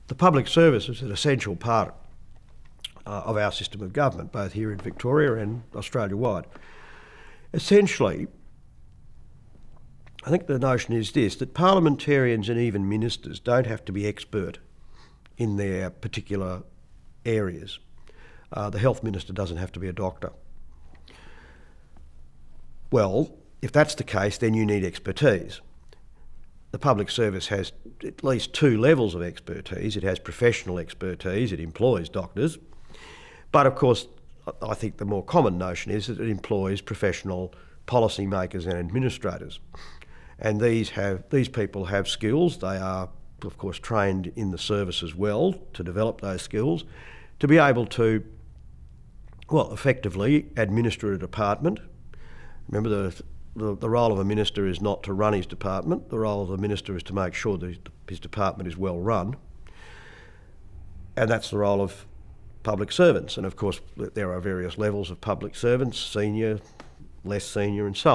The public service is an essential part of our system of government, both here in Victoria and Australia-wide. Essentially, I think the notion is this, that parliamentarians and even ministers don't have to be expert in their particular areas. The health minister doesn't have to be a doctor. Well, if that's the case, then you need expertise. The public service has at least two levels of expertise. It has professional expertise, it employs doctors, but of course I think the more common notion is that it employs professional policymakers and administrators. And these people have skills. They are, of course, trained in the service as well to develop those skills, to be able to, well, effectively administer a department. Remember, the role of a minister is not to run his department. The role of the minister is to make sure that his department is well run. And that's the role of public servants. And of course, there are various levels of public servants, senior, less senior, and so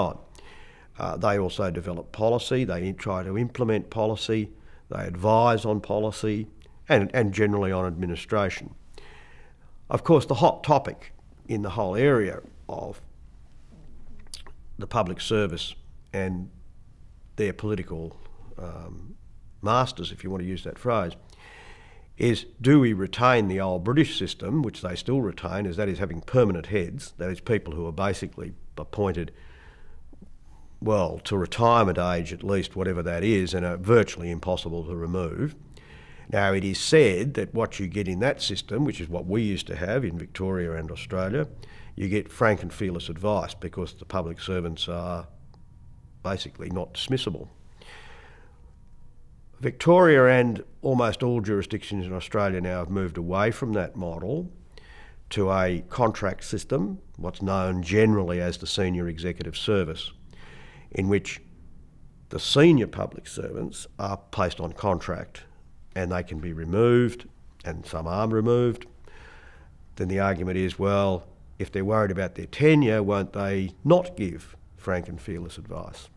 on. They also develop policy, they try to implement policy, they advise on policy, and generally on administration. Of course, the hot topic in the whole area of the public service and their political masters, if you want to use that phrase, is do we retain the old British system, which they still retain, as that is having permanent heads, that is people who are basically appointed, well, to retirement age at least, whatever that is, and are virtually impossible to remove. Now, it is said that what you get in that system, which is what we used to have in Victoria and Australia, you get frank and fearless advice because the public servants are basically not dismissible. Victoria and almost all jurisdictions in Australia now have moved away from that model to a contract system, what's known generally as the senior executive service, in which the senior public servants are placed on contract and they can be removed, and some are removed. Then the argument is, well, if they're worried about their tenure, won't they not give frank and fearless advice?